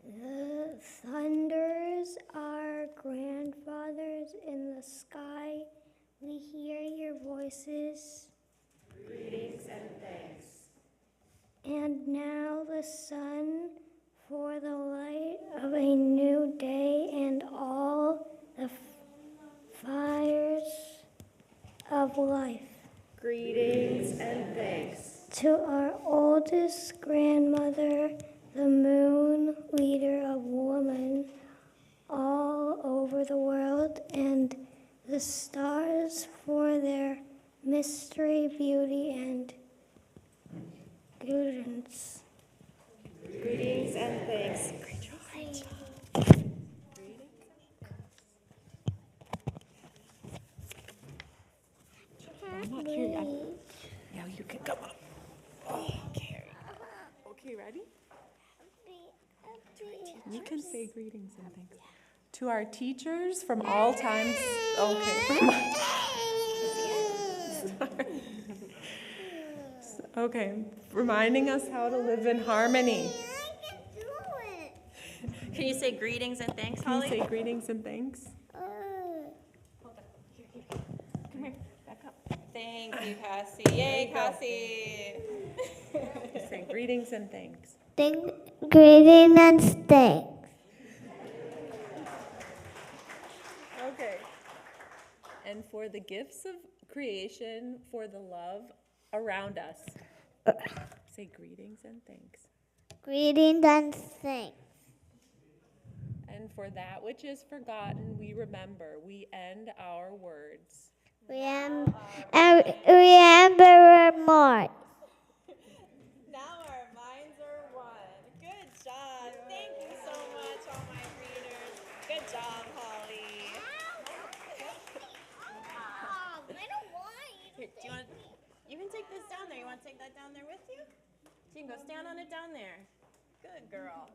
The thunders are grandfathers in the sky. We hear your voices. Greetings and thanks. And now the sun for the light of a new day and all the fires of life. Greetings and thanks. To our oldest grandmother, the moon, leader of women all over the world, and the stars for their mystery, beauty, and guidance. Greetings and thanks. Great job. Yeah, you can come up. Okay. Okay, ready? You can say greetings and thanks. To our teachers from all times. Okay. Sorry. Okay, reminding us how to live in harmony. Can you say greetings and thanks, Can you Holly? say greetings and thanks? Come here, back up. Thank you, Cassie. Yay, Cassie. Say greetings and thanks. Greeting and thanks. Okay. And for the gifts of creation, for the love around us. Say greetings and thanks. Greeting and thanks. And for that which is forgotten, we remember. We end our words. Remember more. Now our minds are one. Good job. Thank you so much, all my readers. Good job, Holly. I don't want Here, do you want? You can take this down there. You want to take that down there with you? So you can go stand on it down there. Good girl.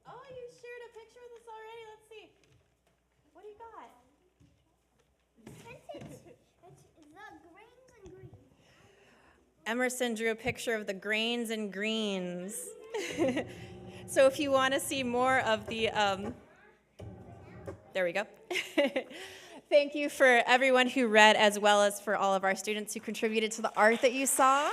Oh, you shared a picture with us already. Let's see. What do you got? It's the grains and greens. Emerson drew a picture of the grains and greens. So if you want to see more of the, there we go. Thank you for everyone who read, as well as for all of our students who contributed to the art that you saw.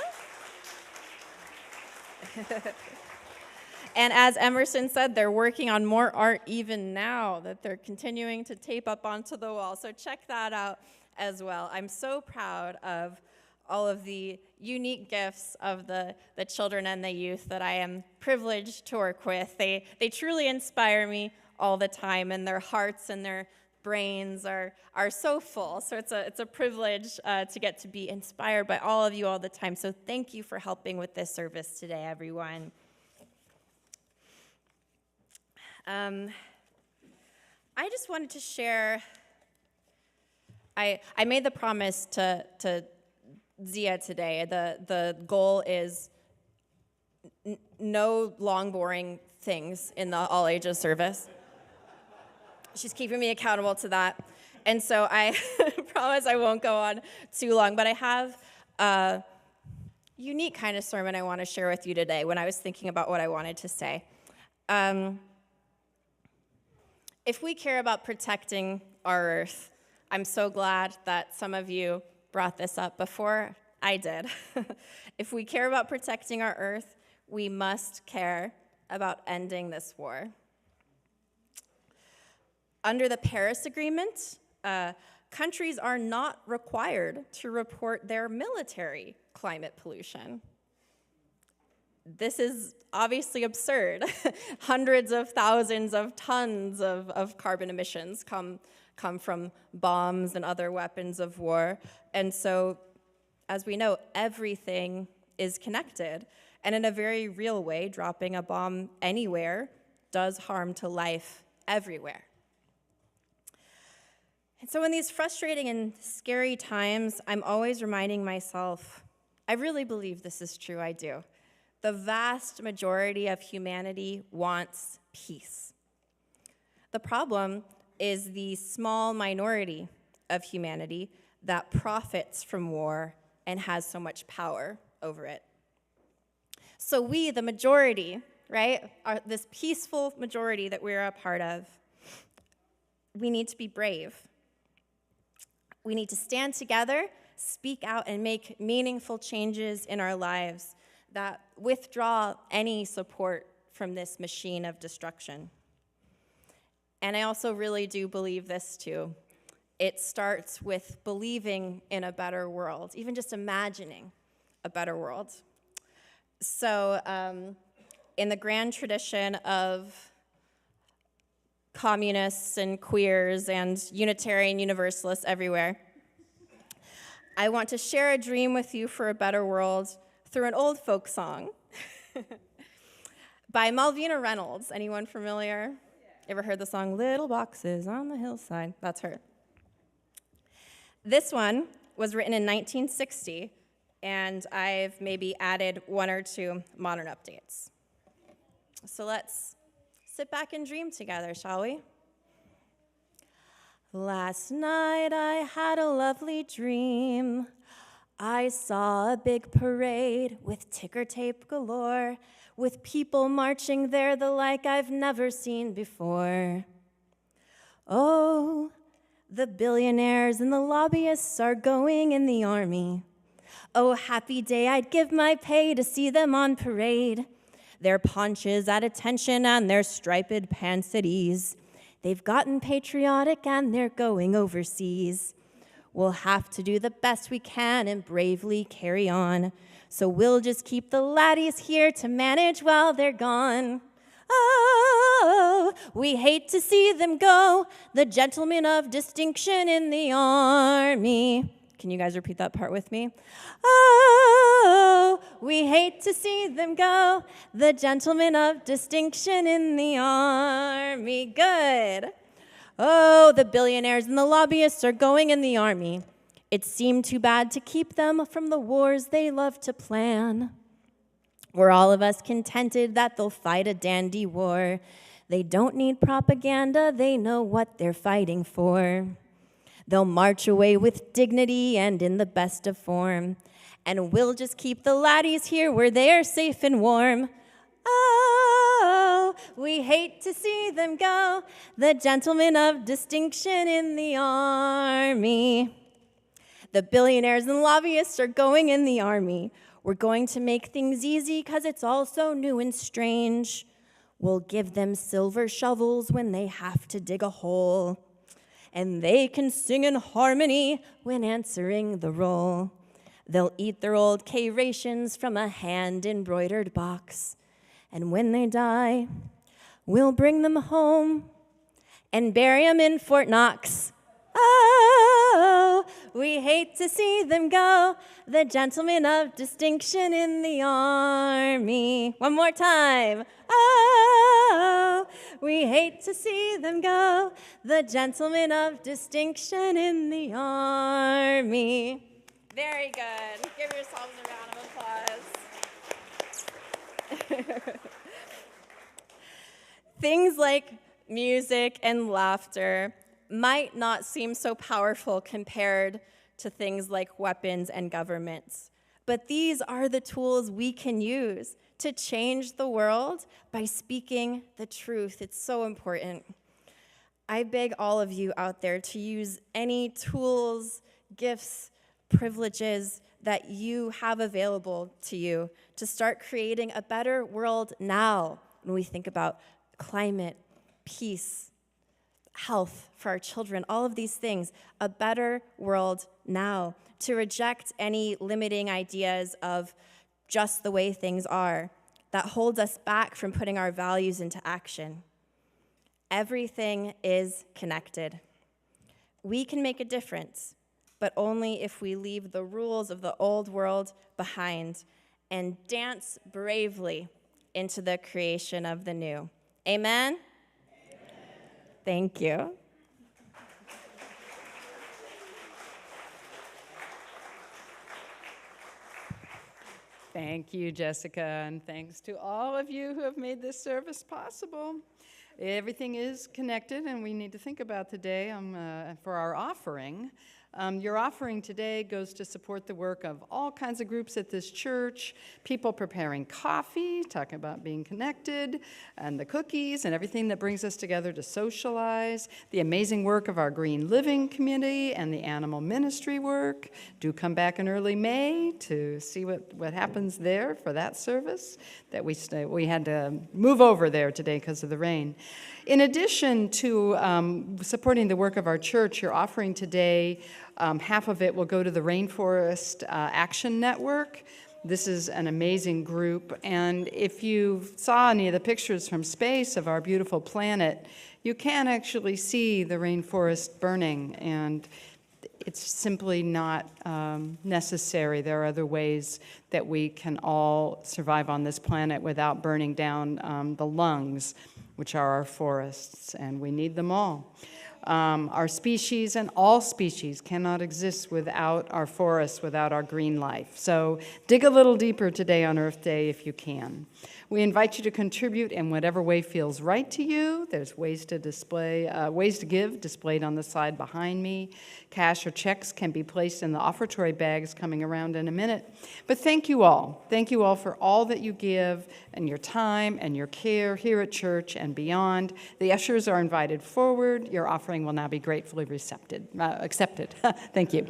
And as Emerson said, they're working on more art even now that they're continuing to tape up onto the wall. So check that out as well. I'm so proud of all of the unique gifts of the children and the youth that I am privileged to work with. They truly inspire me all the time, and their hearts and their brains are so full. So it's a privilege to get to be inspired by all of you all the time. So thank you for helping with this service today, everyone. I just wanted to share, I made the promise to Zia today. The goal is no long, boring things in the all ages service. She's keeping me accountable to that. And so I promise I won't go on too long, but I have a unique kind of sermon I want to share with you today when I was thinking about what I wanted to say. If we care about protecting our earth, I'm so glad that some of you brought this up before I did. If we care about protecting our earth, we must care about ending this war. Under the Paris Agreement, countries are not required to report their military climate pollution. This is obviously absurd. Hundreds of thousands of tons of carbon emissions come from bombs and other weapons of war. And so, as we know, everything is connected. And in a very real way, dropping a bomb anywhere does harm to life everywhere. And so in these frustrating and scary times, I'm always reminding myself, I really believe this is true, I do. The vast majority of humanity wants peace. The problem is the small minority of humanity that profits from war and has so much power over it. So we, the majority, right, are this peaceful majority that we're a part of, we need to be brave. We need to stand together, speak out, and make meaningful changes in our lives that withdraw any support from this machine of destruction. And I also really do believe this too. It starts with believing in a better world, even just imagining a better world. So in the grand tradition of communists and queers and Unitarian Universalists everywhere, I want to share a dream with you for a better world through an old folk song by Malvina Reynolds. Anyone familiar? Ever heard the song, Little Boxes on the Hillside? That's her. This one was written in 1960, and I've maybe added one or two modern updates. So let's sit back and dream together, shall we? Last night I had a lovely dream. I saw a big parade with ticker tape galore, with people marching there the like I've never seen before. Oh, the billionaires and the lobbyists are going in the army. Oh, happy day, I'd give my pay to see them on parade. Their paunches at attention and their striped pants at ease. They've gotten patriotic and they're going overseas. We'll have to do the best we can and bravely carry on. So we'll just keep the laddies here to manage while they're gone. Oh, we hate to see them go, the gentlemen of distinction in the army. Can you guys repeat that part with me? Oh, we hate to see them go, the gentlemen of distinction in the army. Good. Oh, the billionaires and the lobbyists are going in the army. It seemed too bad to keep them from the wars they love to plan. We're all of us contented that they'll fight a dandy war. They don't need propaganda, they know what they're fighting for. They'll march away with dignity and in the best of form. And we'll just keep the laddies here where they are safe and warm. Oh, we hate to see them go, the gentlemen of distinction in the army. The billionaires and lobbyists are going in the army. We're going to make things easy because it's all so new and strange. We'll give them silver shovels when they have to dig a hole. And they can sing in harmony when answering the roll. They'll eat their old K rations from a hand-embroidered box. And when they die, we'll bring them home and bury them in Fort Knox. Oh, we hate to see them go, the gentlemen of distinction in the Army. One more time. Oh, we hate to see them go, the gentlemen of distinction in the Army. Very good. Give yourselves a round of applause. Things like music and laughter might not seem so powerful compared to things like weapons and governments, but these are the tools we can use to change the world by speaking the truth. It's so important. I beg all of you out there to use any tools, gifts, privileges that you have available to you to start creating a better world now when we think about climate, peace, health for our children, all of these things, a better world now, to reject any limiting ideas of just the way things are that holds us back from putting our values into action. Everything is connected. We can make a difference, but only if we leave the rules of the old world behind and dance bravely into the creation of the new. Amen? Thank you. Thank you, Jessica, and thanks to all of you who have made this service possible. Everything is connected, and we need to think about today for our offering. Your offering today goes to support the work of all kinds of groups at this church, people preparing coffee, talking about being connected, and the cookies and everything that brings us together to socialize, the amazing work of our Green Living community and the animal ministry work. Do come back in early May to see what happens there for that service that we had to move over there today because of the rain. In addition to supporting the work of our church, your offering today, half of it will go to the Rainforest Action Network. This is an amazing group, and if you saw any of the pictures from space of our beautiful planet, you can actually see the rainforest burning, and it's simply not necessary. There are other ways that we can all survive on this planet without burning down the lungs, which are our forests, and we need them all. Our species and all species cannot exist without our forests, without our green life. So dig a little deeper today on Earth Day if you can. We invite you to contribute in whatever way feels right to you. There's ways to give displayed on the slide behind me. Cash or checks can be placed in the offertory bags coming around in a minute. But thank you all. Thank you all for all that you give and your time and your care here at church and beyond. The ushers are invited forward. Your offering will now be gratefully accepted. Thank you.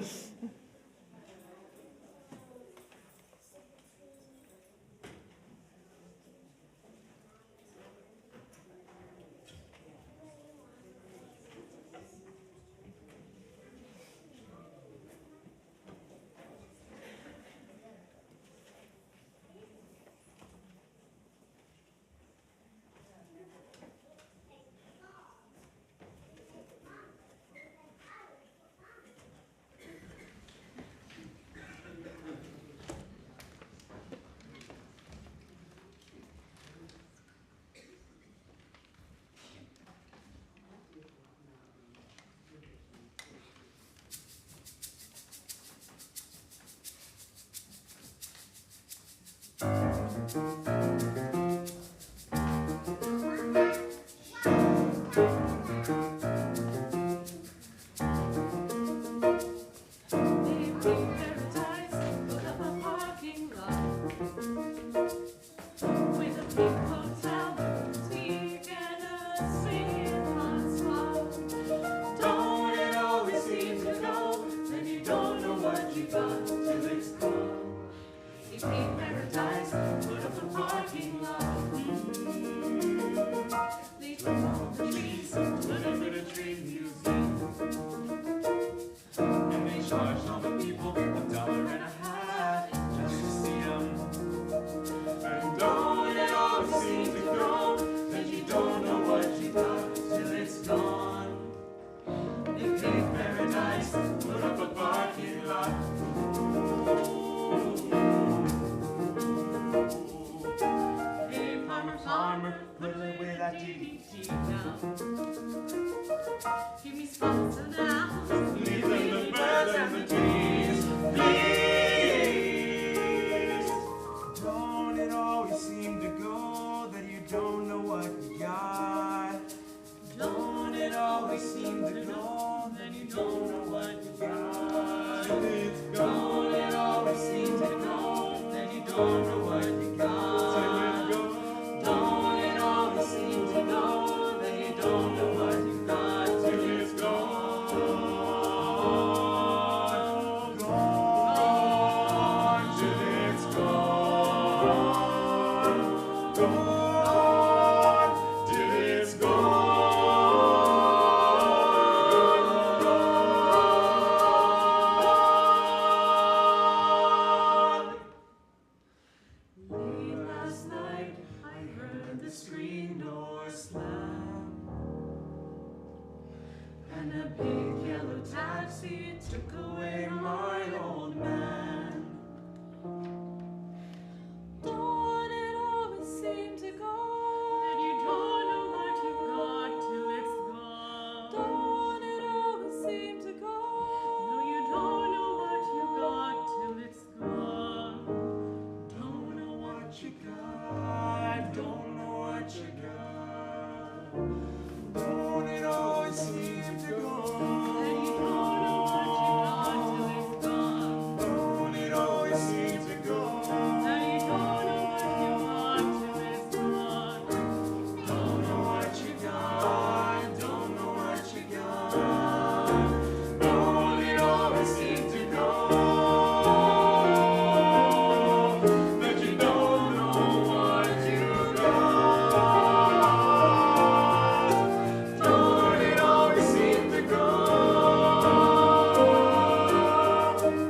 Charge all the people $1.50. don't know what you got till it's gone. Don't it always seem to go that you don't know what you got till it's gone. Gone till it's gone. Gone till it's gone. Late last night, I heard the screen door slam, and a big yellow taxi took away my old man. Don't it always seem to go that you don't know what you've got till it's gone? Don't it always seem to go? No, you don't know what you got till it's gone. Don't know what you got, don't know what you got. Don't it always seem to go that you don't know what you got till it's gone? Don't it always seem to go that you don't know what you got till it's gone? Don't know what you got, don't know what you got. Don't it always seem to go that you don't know what you got? Don't it always seem to go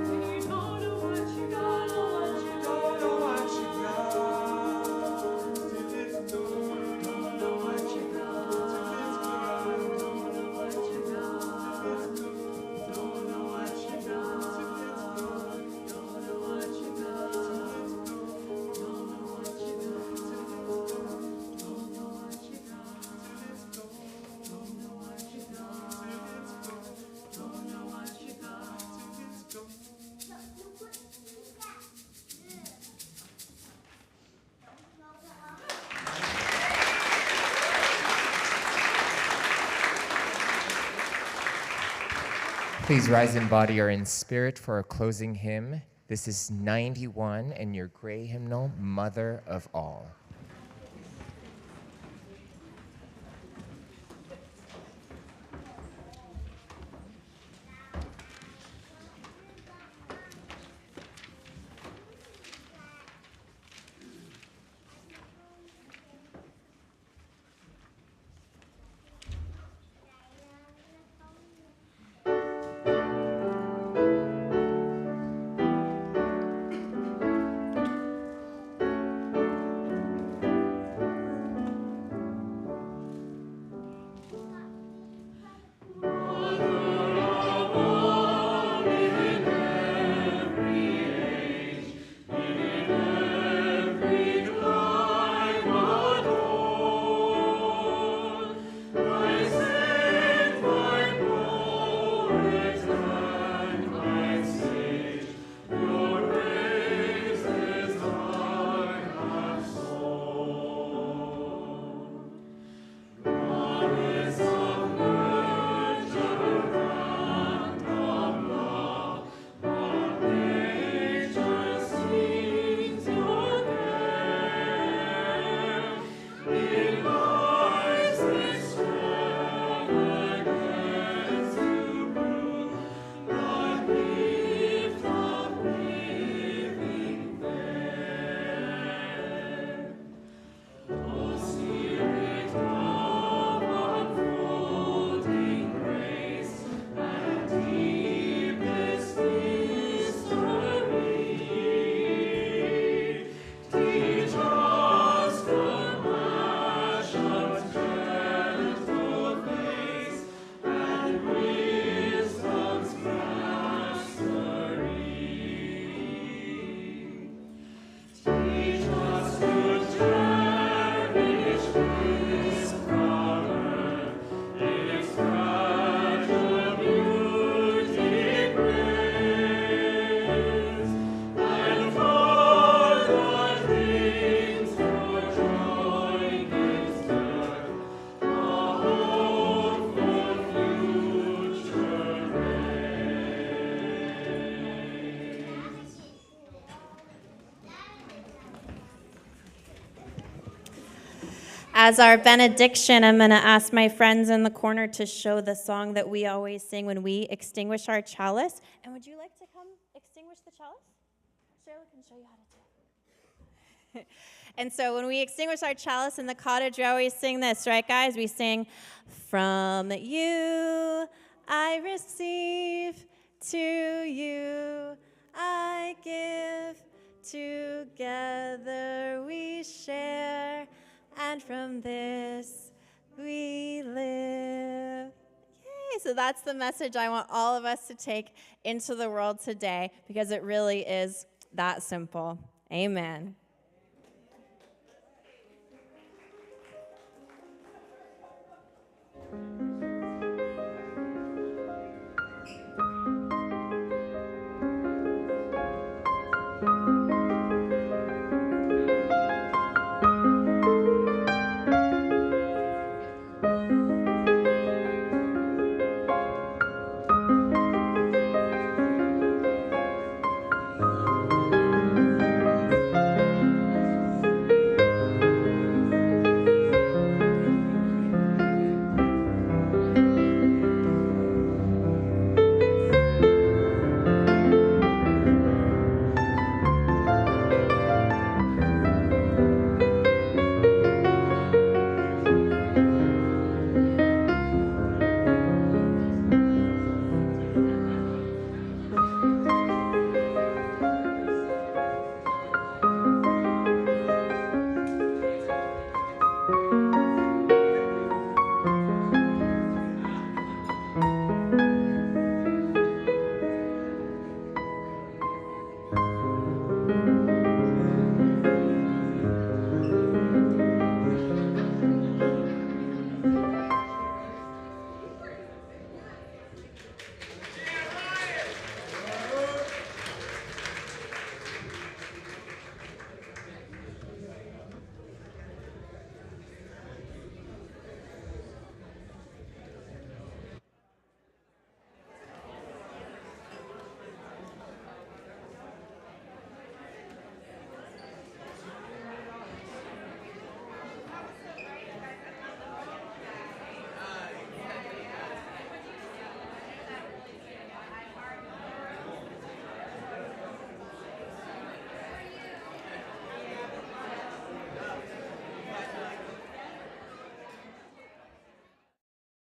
that you don't know what you got, don't know what you got till it's gone. Don't know what you got till it's gone. Don't know what you got till it's gone. Don't know what you got till it's gone. Don't know what you got till it's gone. Don't know what you got till it's gone. Don't know what you got till it's gone. Don't know what you got till it's gone. Don't know what you got till it's gone. Please rise in body or in spirit for our closing hymn. This is 91 and your gray hymnal, Mother of All. As our benediction, I'm going to ask my friends in the corner to show the song that we always sing when we extinguish our chalice. And would you like to come extinguish the chalice? Cheryl can show you how to do it. And so when we extinguish our chalice in the cottage, we always sing this, right, guys? We sing, "From you I receive, to you I give, together we share, and from this we live." Yay! So that's the message I want all of us to take into the world today, because it really is that simple. Amen.